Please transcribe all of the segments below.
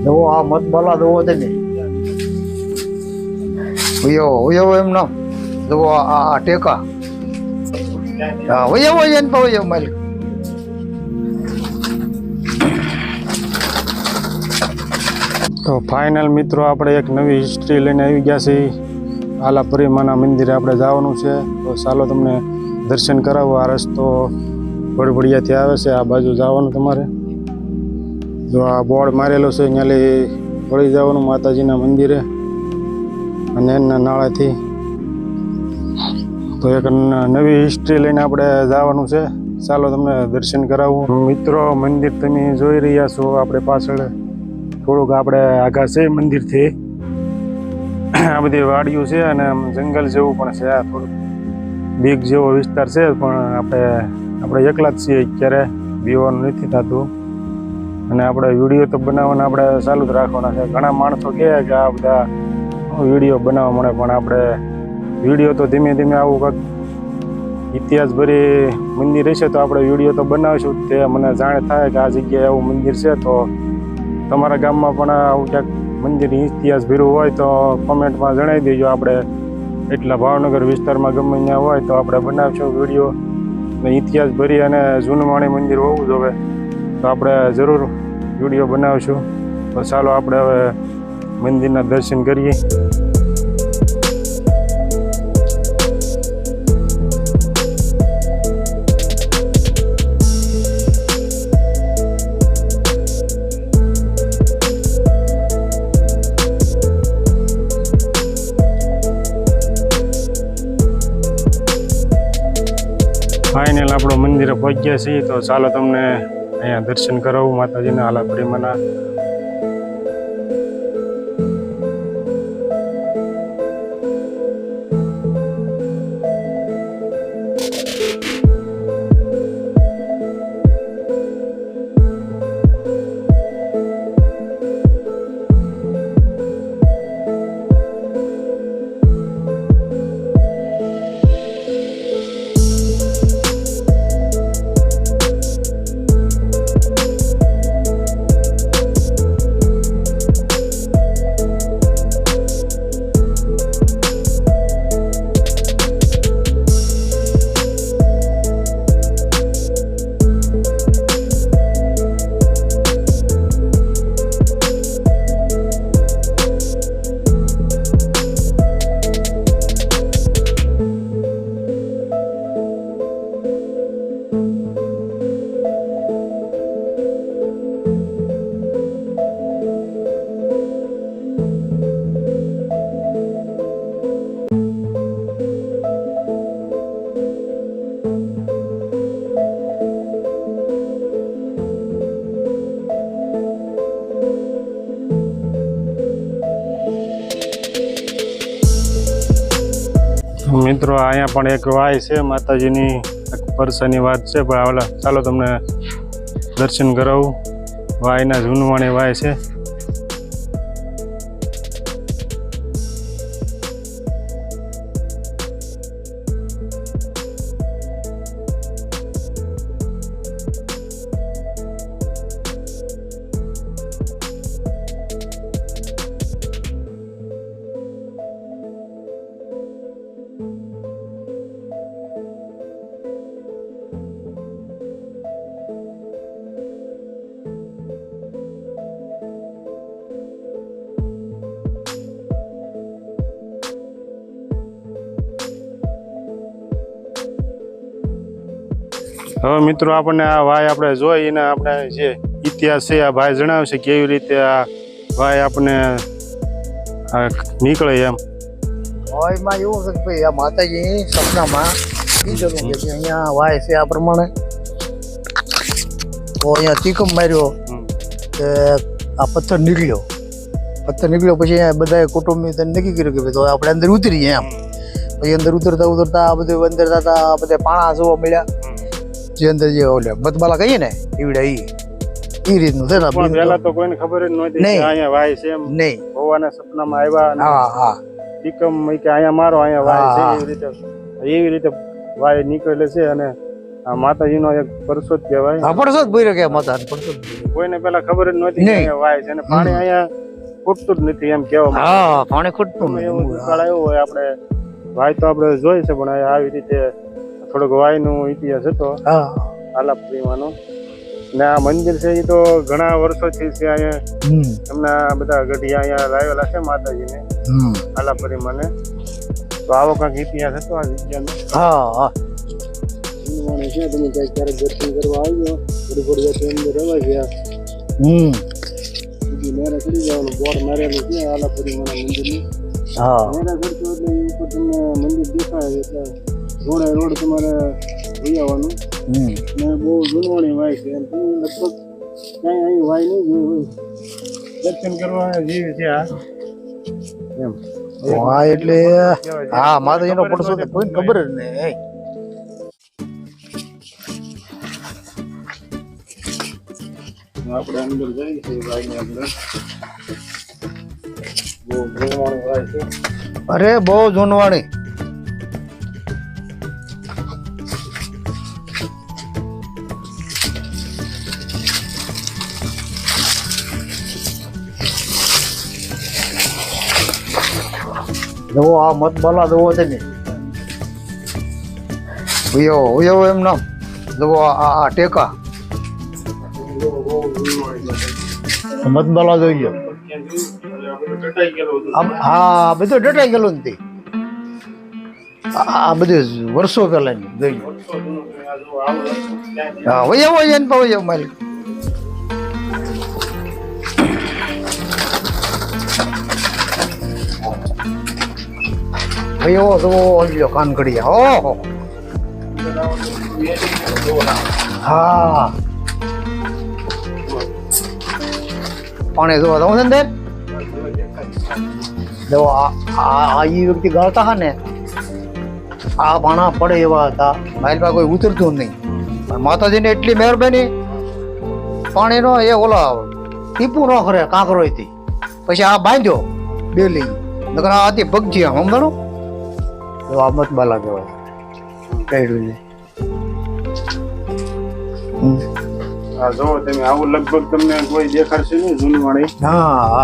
જો આ મત બોલા દો તમે ઉયો એમ ના જો આ ટેકા હા ઉયો એને પાયો માલિક તો ફાઇનલ મિત્રો આપણે એક નવી હિસ્ટ્રી લઈને આવી ગયા છીએ. આલાપરીમાના મંદિરે આપણે જવાનું છે. તો ચાલો તમને દર્શન કરાવો. આ રસ્તો વડવડિયાથી આવે છે, આ બાજુ જવાનું તમારે. જો આ બોર્ડ મારેલો છે, અહીંયા લઈ વળી જવાનું માતાજીના મંદિરે અને એના નાળાથી. તો એક નવી હિસ્ટ્રી લઈને આપણે જવાનું છે. ચાલો તમને દર્શન કરાવું. મિત્રો મંદિર તમે જોઈ રહ્યા છો, આપણે પાછળ થોડુંક આપણે આગા છે મંદિરથી. આ બધી વાડીઓ છે અને જંગલ જેવું પણ છે. આ થોડુંક બીક જેવો વિસ્તાર છે, પણ આપણે એકલા જ છીએ અત્યારે, બીવાનું નથી થતું. અને આપણે વિડીયો તો બનાવવાના આપણે ચાલુ જ રાખવાના છે. ઘણા માણસો કહે કે આ બધા વિડીયો બનાવવા મળે, પણ આપણે વિડીયો તો ધીમે ધીમે આવું કંઈક ઇતિહાસ ભરી મંદિર હશે તો આપણે વિડીયો તો બનાવીશું. તે મને જાણ થાય કે આ જગ્યાએ આવું મંદિર છે, તો તમારા ગામમાં પણ આવું ક્યાંક મંદિર ઇતિહાસ ભર્યું હોય તો કોમેન્ટમાં જણાવી દેજો. આપણે એટલા ભાવનગર વિસ્તારમાં ગમે ત્યાં હોય તો આપણે બનાવશું વિડીયો. અને ઇતિહાસ ભરી અને જૂનવાણી મંદિર હોવું જોઈએ તો આપણે જરૂર વિડીયો બનાવીશું. તો ચાલો આપણે હવે મંદિરના દર્શન કરીએ. ફાઇનલ આપણો મંદિરે પહોંચ્યા છીએ. તો ચાલો તમને અહીંયા દર્શન કરાવું માતાજીના આલાપરીમાના. મિત્રો અહીંયા પણ એક વાય છે માતાજીની, પરસાની વાત છે. પણ ઓલા ચાલો તમને દર્શન કરાવું. વાયના જૂનવાણી વાય છે. હવે મિત્રો આપણને આ વાય આપણે જોઈને આપણે જે ઇતિહાસ છે આ ભાઈ જણાવશે કેવી રીતે આ વાય આપણને નીકળે એમ. વાયમાં એવું છે કે ભાઈ આ માતાજી સપનામાં કીધેલું કે અહીંયા વાય છે આ પ્રમાણે. તો અહીંયા તીકમ માર્યો કે આ પથ્થર નીકળ્યો પછી અહીંયા બધા કુટુંબી નક્કી કર્યું કે ભાઈ તો આપણે અંદર ઉતરીએ એમ. પછી અંદર ઉતરતા આ બધું અંદર થતા આ બધા પાણા જોવા મળ્યા. જે અંદર જે ઓલે મતબાલા કહીએ ને એવડે એ રીતનું છે. પહેલા તો કોઈને ખબર જ નહોતી કે અહીંયા વાય છે એમ. નહીં, ભગવાનના સપનામાં આવ્યા. હા ટીકમ કે અહીંયા મારો અહીંયા વાય છે. એવી રીતે વાય નીકળે છે અને આ માતાજીનો એક પરસો જ કહેવાય. હા પડશો જ ભૂર્યો કે માતા પડશો જ. કોઈને પેલા ખબર જ નહોતી કે નહીં. અહીંયા વાય છે અને પાણી અહીંયા ખૂટતું જ નથી એમ કહેવામાં. હા પાણી ખૂટતું એવું નહીં. દુકાળ આવ્યો હોય આપણે વાય તો આપણે જોઈ છે પણ અહીંયા આવી રીતે થોડોક વાયનો ઇતિહાસ હતો હા આલાપરીમાંનો. ને આ મંદિર છે એ તો ઘણા વર્ષોથી છે અહીંયા. હમ એમના બધા ગઢિયા અહીંયા લાવેલા છે માતાજીને હમ આલાપરીમાંને. તો આવો કાંઈક ઇતિહાસ હતો આ જગ્યાનો. હા હા છે તમે ક્યારેક દર્શન કરવા આવજો થોડી થોડી વાર અંદર રહેવા ગયા હમ સુધી મેરે ચડી જવાનું બોર્ડ મારેલું છે આલાપરીમાંના મંદિરનું. હા મેરા કરતો એટલે એ ઉપર તમને મંદિર દેખાય એટલે રોડ તમારે જઈ આવવાનું. હમ ને બહુ જૂનવાણી વાય છે એમ તમે લગભગ ક્યાંય અહીં વાય નહીં જોયું હોય. દર્શન કરવા જેવી છે આ એમ. હા એટલે હા માતાજીનો પડશો તો કોઈને ખબર જ નહીં. આપણે અંદર જઈએ છીએ વાયની અંદર. બહુ જૂનવાણી વાય છે. અરે બહુ જૂનવાણી. જુઓ આ મત બોલા જુઓ તમે ઉયો એમ નામ જુઓ આ ટેકા મત બોલા જોઈએ. હા બધું ડટાઈ ગયેલું નથી. આ બધું વર્ષો પહેલા ની જોઈએ. હા વયો એને તો વયો મારી. વયો તો ઓલ્યો કાનકડિયા. ઓહો હા પાણી જોવા દઉં અંદર જો આ વ્યક્તિ ગાતા હા ને આ પાણા પડે એવા હતા. મારી પાસે કોઈ ઉતરતું નહીં પણ માતાજીને એટલી મહેરબાની પાણીનો એ ઓલા ટીપું ન કરે કાંકરો હતી પછી આ બાંધ્યો ડેલી નકર આ હતી પગજી આમ સમજાણો. જો આ મત બાલા કહેવાય કહેલું છે. આ જો તમે આવું લગભગ તમને કોઈ દેખાડશે નહીં જૂનવાણી. હા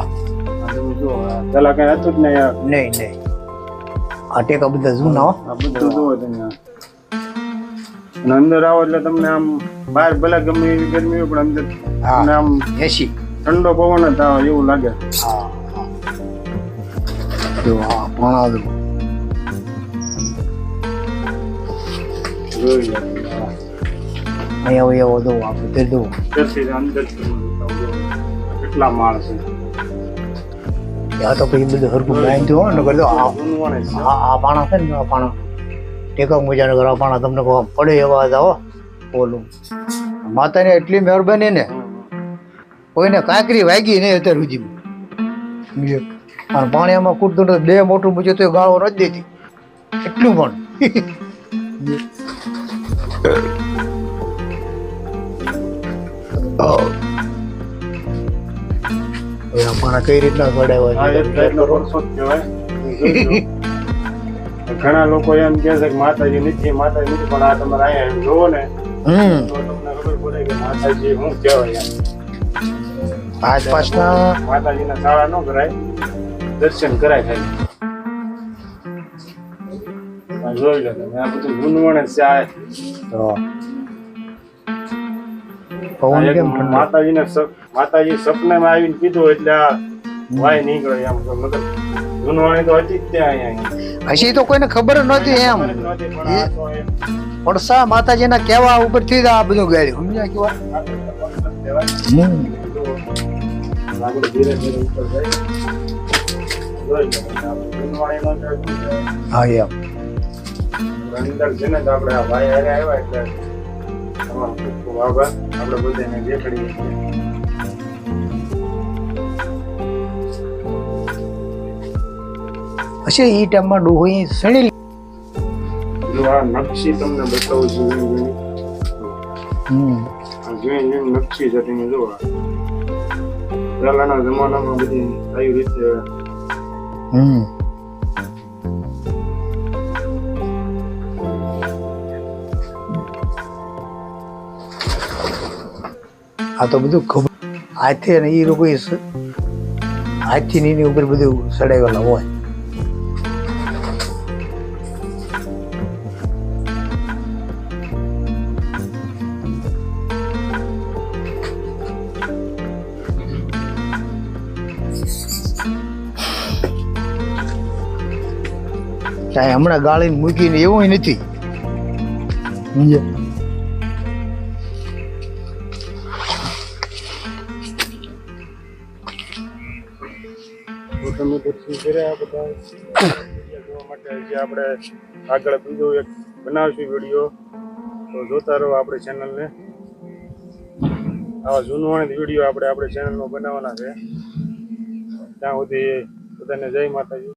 તમે જો પેલા કઈ હતું જ નહીં યાર. નહીં નહીં આ ટેકા બધા જૂના હો. આ બધું જુઓ તમે અને અંદર આવો એટલે તમને આમ બહાર ભલે ગમે એવી ગરમી હોય પણ અંદર તમને આમ એસી ઠંડો પવન જ આવે એવું લાગે. હા જો આ પાણા જો જોઈ લો. અહીંયા એવો દો આ બધે દો. તેથી અંદર કેટલા માળ છે. આ તો પછી બધું હરકું બાંધ્યું હોય ને કરતો આ જૂનવાણી છે. આ પાણા છે ને આ પાણા ટેકા મજાને કરો પાણા તમને કહો પડે એવા હતા હો. ઓલું માતાને એટલી મહેરબાની ને કોઈને કાંકરી વાગી નહીં અત્યાર સુધી. અને પાણી આમાં કૂદતું નથી. બે મોટું મૂક્યું તો ગાળો નથી દેતી એટલું પણ. પાણા કઈ રીતના આ એક જાતનો ચડાવ્યા વર્ષો જ કહેવાય. ઘણા લોકો એમ કહે છે કે માતાજી નથી પણ આ તમારે અહીંયા એમ જોવો ને તો તમને ખબર પડે કે માતાજી શું કહેવાય. આસપાસના માતાજીના શાળા ન કરાય, દર્શન કરાય ખાલી. આ જોઈ લો તમે આ બધું જૂનવાણી છે. પવન કેમ ઠંડો. માતાજી સપનામાં આવીને કીધું એટલે આ વાય નીકળે એમ. મતલબ જૂનવાણી તો હતી જ ત્યાં અહીંયા. હજી તો કોઈને ખબર જ નહોતી એમ. પણ આ તો એમ પડસા માતાજીના કહેવા ઉપરથી જ આ બધું ગાડ્યું સમજ્યા કેવા. આપણે ધીરે ધીરે ઉપર જાય. જોઈ લો આ જૂનવાણીનો જે હા એમ અંદર છે ને તો આપણે આ ભાઈ હારે આવ્યા એટલે તમારો ખૂબ ખૂબ આભાર. આપણે બધાને દેખાડીએ છીએ. હશે એ ટાઈમમાં ડોહી સણી. જો આ નકશી તમને બતાવું છું. આ જોઈને એમ નકશી છે તમે જુઓ. પહેલાના જમાનામાં બધી આવી રીતે આ તો બધું ખબર હાથે ને એ લોકો હાથથી ની એની ઉપર બધું ચડાવેલા હોય. કાંઈ હમણાં ગાળીને મૂકીને એવું નથી. સમજ્યા? તો તમે દર્શન કર્યા બધા જોવા માટે જે આપણે આગળ બીજો એક બનાવશું વિડીયો, તો જોતા રહો આપણી ચેનલને. આવા જૂનવાણી વિડીયો આપણે ચેનલમાં બનાવવાના છે. ત્યાં સુધી બધાને જય માતાજી.